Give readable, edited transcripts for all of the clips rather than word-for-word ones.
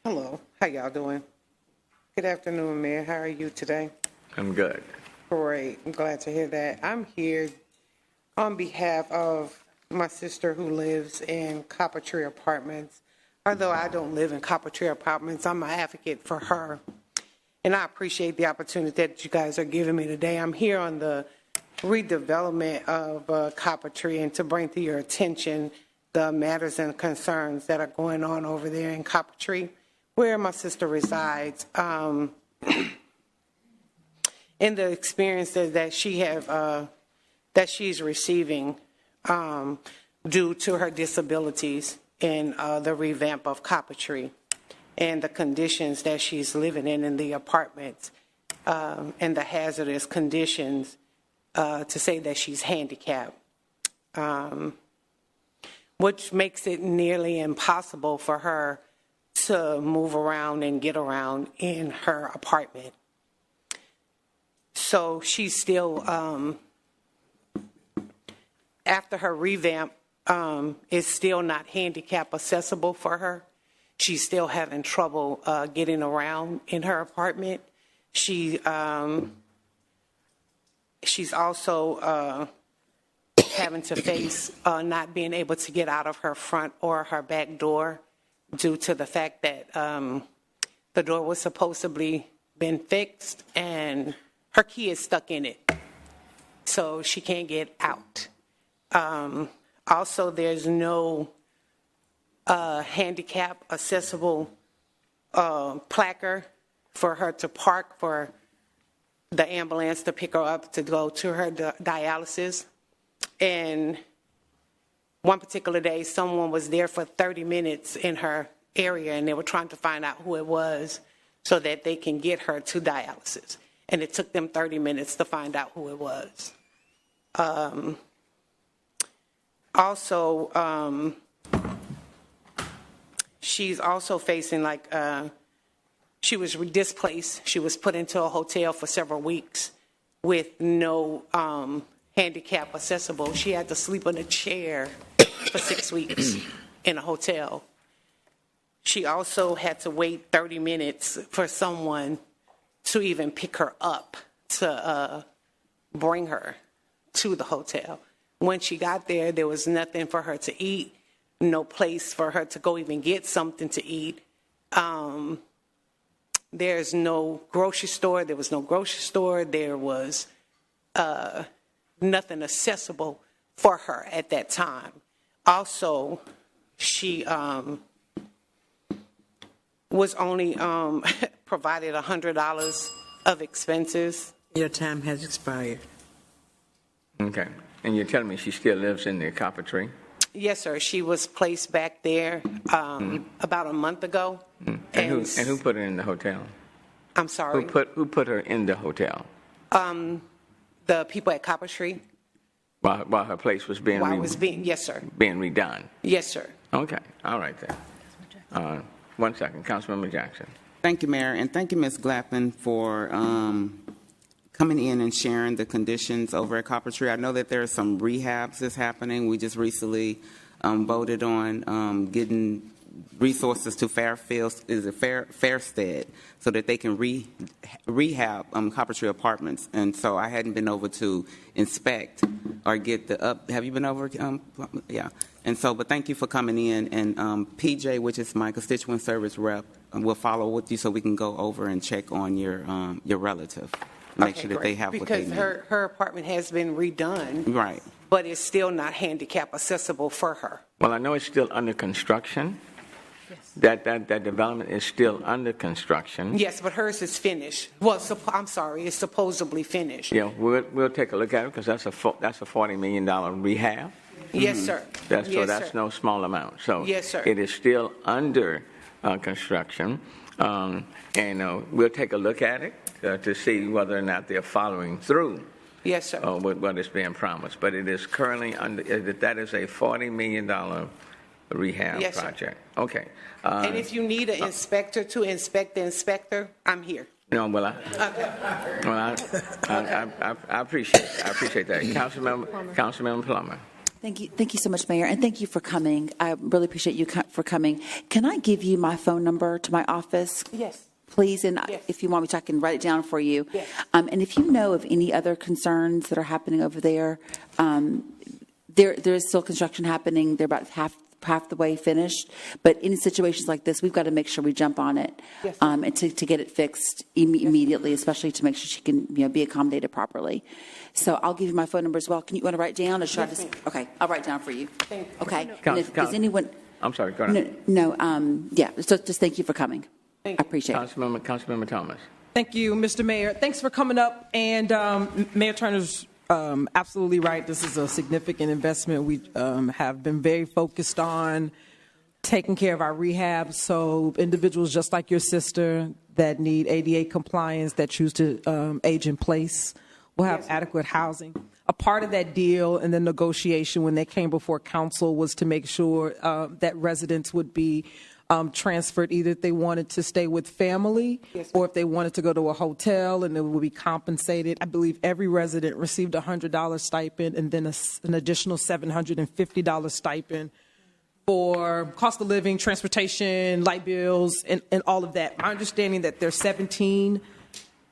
Hello, how y'all doing? Good afternoon, Mayor. How are you today? I'm good. Great. I'm glad to hear that. I'm here on behalf of my sister who lives in Coppertree Apartments. Although I don't live in Coppertree Apartments, I'm an advocate for her. And I appreciate the opportunity that you guys are giving me today. I'm here on the redevelopment of Coppertree and to bring to your attention the matters and concerns that are going on over there in Coppertree, where my sister resides, and the experiences that she's receiving due to her disabilities in the revamp of Coppertree, and the conditions that she's living in the apartments, and the hazardous conditions, to say that she's handicapped, which makes it nearly impossible for her to move around and get around in her apartment. So she's still, after her revamp, is still not handicap accessible for her. She's still having trouble getting around in her apartment. She's also having to face not being able to get out of her front or her back door due to the fact that the door was supposedly been fixed and her key is stuck in it, so she can't get out. Also, there's no handicap accessible placard for her to park for the ambulance to pick her up to go to her dialysis. And one particular day, someone was there for 30 minutes in her area, and they were trying to find out who it was so that they can get her to dialysis. And it took them 30 minutes to find out who it was. Also, she's also facing, she was displaced. She was put into a hotel for several weeks with no handicap accessible. She had to sleep in a chair for 6 weeks in a hotel. She also had to wait 30 minutes for someone to even pick her up to bring her to the hotel. When she got there, there was nothing for her to eat, no place for her to go even get something to eat. There's no grocery store. There was no grocery store. There was nothing accessible for her at that time. Also, she was only provided $100 of expenses. Your time has expired. Okay. And you're telling me she still lives in the Coppertree? Yes, sir. She was placed back there about a month ago. And who put her in the hotel? I'm sorry? Who put her in the hotel? The people at Coppertree. While her place was being yes, sir. Being redone? Yes, sir. Okay. All right, then. 1 second. Councilmember Jackson. Thank you, Mayor, and thank you, Ms. Glappin, for coming in and sharing the conditions over at Coppertree. I know that there are some rehabs that's happening. We just recently voted on getting resources to Fairstead so that they can rehab Coppertree Apartments. And so I hadn't been over to inspect or get the up. Have you been over? Yeah. And so, but thank you for coming in. And PJ, which is my constituent service rep, will follow with you so we can go over and check on your relative. Make sure that they have what they need. Because her apartment has been redone. Right. But it's still not handicap accessible for her. Well, I know it's still under construction. Yes. That development is still under construction. Yes, but hers is finished. Well, I'm sorry, it's supposedly finished. Yeah, we'll take a look at it because that's a $40 million rehab. Yes, sir. That's no small amount. So yes, sir. It is still under construction, and we'll take a look at it to see whether or not they're following through. Yes, sir. With what is being promised, but it is currently under. That is a $40 million rehab project. Sir. Okay. And if you need an inspector to inspect the inspector, I'm here. No, well, I appreciate that. Councilmember Plummer. Thank you so much, Mayor, and thank you for coming. I really appreciate you for coming. Can I give you my phone number to my office? Yes. Please, and Yes. if you want me to, I can write it down for you. Yes. And if you know of any other concerns that are happening over there, there is still construction happening. They're about half the way finished. But in situations like this, we've got to make sure we jump on it, Yes, and to get it fixed immediately, especially to make sure she can be accommodated properly. So I'll give you my phone number as well. Can you want to write down, or should I just? Okay, I'll write it down for you. Thank you. Okay. And if does anyone? I'm sorry, go ahead. Yeah. So just thank you for coming. Thank I you. appreciate it. Councilmember Thomas. Thank you, Mr. Mayor. Thanks for coming up. And Mayor Turner's absolutely right. This is a significant investment. We have been very focused on taking care of our rehab. So individuals just like your sister that need ADA compliance, that choose to age in place, will have adequate housing. A part of that deal and the negotiation when they came before council was to make sure that residents would be transferred either if they wanted to stay with family or if they wanted to go to a hotel, and they would be compensated. I believe every resident received a $100 stipend and then an additional $750 stipend for cost of living, transportation, light bills, and all of that. My understanding that there's 17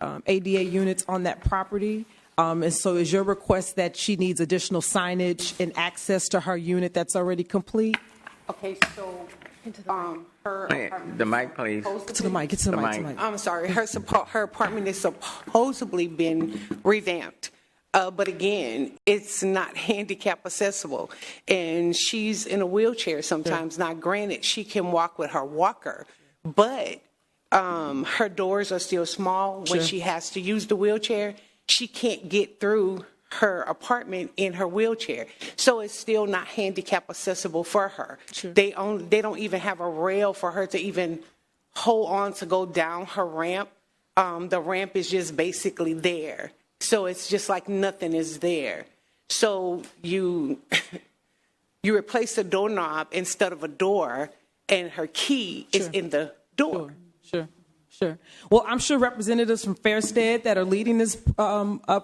ADA units on that property. And so is your request that she needs additional signage and access to her unit that's already complete? Okay, so her The mic, please. To the mic. It's to the mic. I'm sorry. Her apartment is supposedly been revamped. But again, it's not handicap accessible. And she's in a wheelchair sometimes. Now, granted, she can walk with her walker, but her doors are still small. When she has to use the wheelchair, she can't get through her apartment in her wheelchair. So it's still not handicap accessible for her. They don't even have a rail for her to even hold on to go down her ramp. The ramp is just basically there. So it's just like nothing is there. So you replace the doorknob instead of a door, and her key is in the door. Sure. Well, I'm sure representatives from Fairstead that are leading this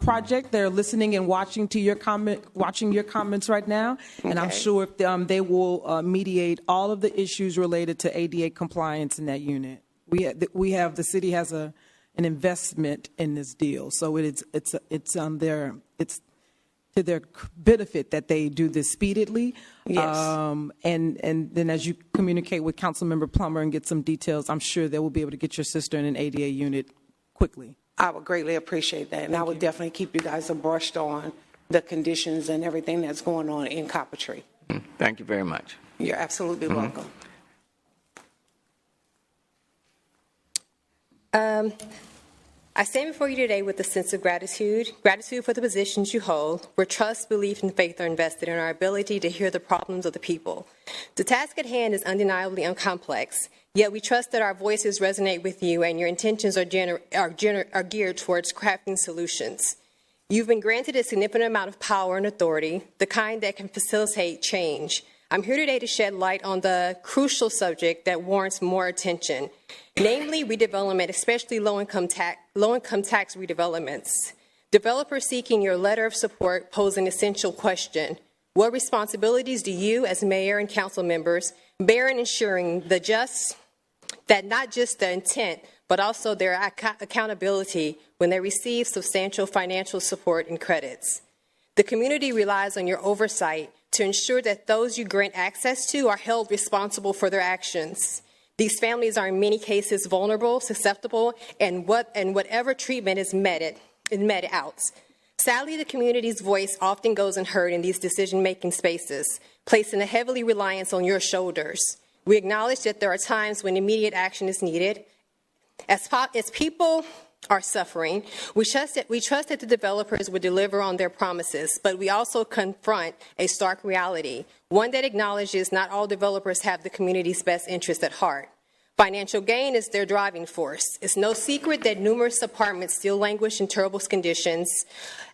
project, they're listening and watching your comments right now, and I'm sure they will mediate all of the issues related to ADA compliance in that unit. The city has an investment in this deal, so it's to their benefit that they do this speedily. Yes. And then as you communicate with Councilmember Plummer and get some details, I'm sure they will be able to get your sister in an ADA unit quickly. I would greatly appreciate that. And I would definitely keep you guys abreast on the conditions and everything that's going on in Coppertree. Thank you very much. You're absolutely welcome. I stand before you today with a sense of gratitude for the positions you hold, where trust, belief, and faith are invested in our ability to hear the problems of the people. The task at hand is undeniably uncomplex, yet we trust that our voices resonate with you and your intentions are geared towards crafting solutions. You've been granted a significant amount of power and authority, the kind that can facilitate change. I'm here today to shed light on the crucial subject that warrants more attention, namely redevelopment, especially low-income tax redevelopments. Developers seeking your letter of support pose an essential question. What responsibilities do you, as mayor and council members, bear in ensuring that not just the intent, but also their accountability when they receive substantial financial support and credits? The community relies on your oversight to ensure that those you grant access to are held responsible for their actions. These families are in many cases vulnerable, susceptible, and whatever treatment is meted out. Sadly, the community's voice often goes unheard in these decision-making spaces, placing a heavily reliance on your shoulders. We acknowledge that there are times when immediate action is needed. As people are suffering, we trust that the developers will deliver on their promises, but we also confront a stark reality, one that acknowledges not all developers have the community's best interest at heart. Financial gain is their driving force. It's no secret that numerous apartments still languish in terrible conditions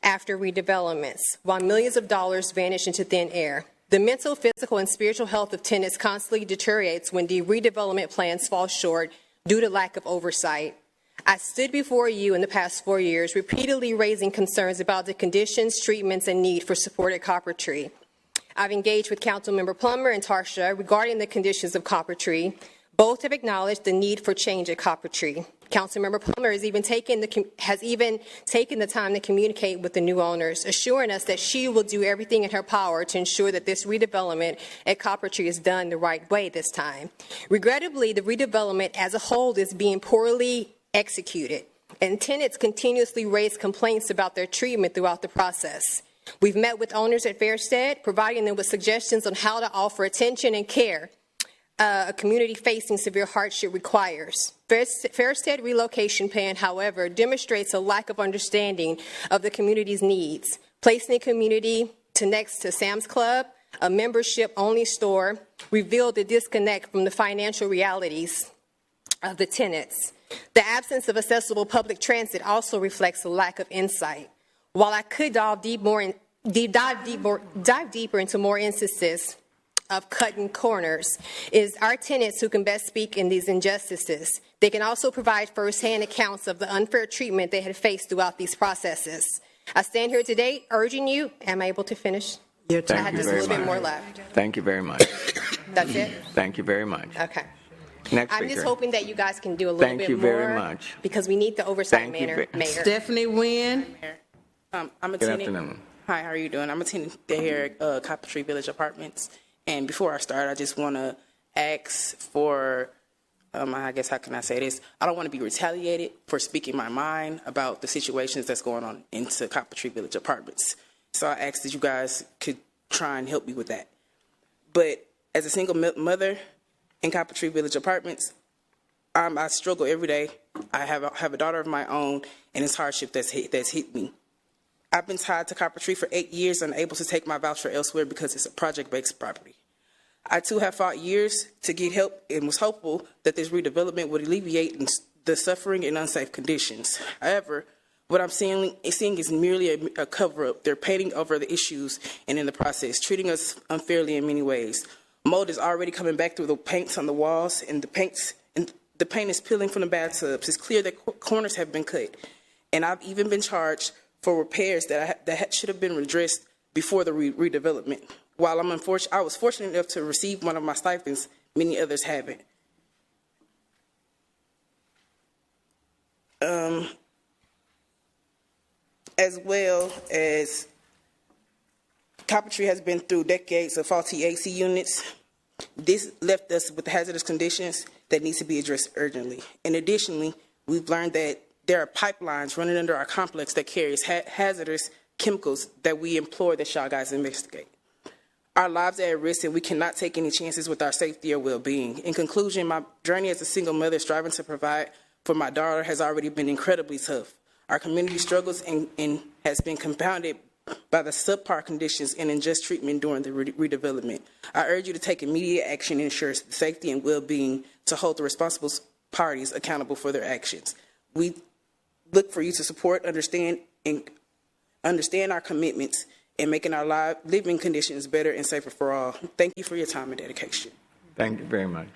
after redevelopments, while millions of dollars vanish into thin air. The mental, physical, and spiritual health of tenants constantly deteriorates when the redevelopment plans fall short due to lack of oversight. I stood before you in the past 4 years, repeatedly raising concerns about the conditions, treatments, and need for support at Coppertree. I've engaged with Councilmember Plummer and Tarsha regarding the conditions of Coppertree. Both have acknowledged the need for change at Coppertree. Councilmember Plummer has even taken the time to communicate with the new owners, assuring us that she will do everything in her power to ensure that this redevelopment at Coppertree is done the right way this time. Regrettably, the redevelopment as a whole is being poorly executed, and tenants continuously raise complaints about their treatment throughout the process. We've met with owners at Fairstead, providing them with suggestions on how to offer attention and care a community facing severe hardship requires. Fairstead relocation plan, however, demonstrates a lack of understanding of the community's needs, placing the community next to Sam's Club, a membership-only store, revealed the disconnect from the financial realities of the tenants. The absence of accessible public transit also reflects a lack of insight. While I could dive deeper into more instances of cutting corners, is our tenants who can best speak in these injustices. They can also provide firsthand accounts of the unfair treatment they had faced throughout these processes. I stand here today urging you, am I able to finish? I have just a little bit more left. Thank you very much. That's it? Thank you very much. Okay. Next I'm speaker. just hoping that you guys can do a little Thank bit you more. very much. Because we need the oversight, Thank you Mayor. Stephanie Wynn. I'm a Good tenant. afternoon. Hi, how are you doing? I'm a tenant here at Coppertree Village Apartments. And before I start, I just want to ask for, I guess, how can I say this? I don't want to be retaliated for speaking my mind about the situations that's going on into Coppertree Village Apartments. So I asked that you guys could try and help me with that. But as a single mother in Coppertree Village Apartments, I struggle every day. I have a daughter of my own, and it's hardship that's hit me. I've been tied to Coppertree for 8 years, unable to take my voucher elsewhere because it's a project-based property. I, too, have fought years to get help and was hopeful that this redevelopment would alleviate the suffering and unsafe conditions. However, what I'm seeing is merely a cover-up. They're painting over the issues and in the process, treating us unfairly in many ways. Mold is already coming back through the paints on the walls, and the paint is peeling from the bathtubs. It's clear that corners have been cut, and I've even been charged for repairs that should have been redressed before the redevelopment. While I was fortunate enough to receive one of my stipends, many others haven't. As well as Coppertree has been through decades of faulty AC units. This left us with hazardous conditions that need to be addressed urgently. And additionally, we've learned that there are pipelines running under our complex that carries hazardous chemicals that we implore that y'all guys investigate. Our lives are at risk, and we cannot take any chances with our safety or well-being. In conclusion, my journey as a single mother striving to provide for my daughter has already been incredibly tough. Our community struggles and has been compounded by the subpar conditions and unjust treatment during the redevelopment. I urge you to take immediate action and ensure the safety and well-being to hold the responsible parties accountable for their actions. We look for you to support, understand our commitments in making our living conditions better and safer for all. Thank you for your time and dedication. Thank you very much.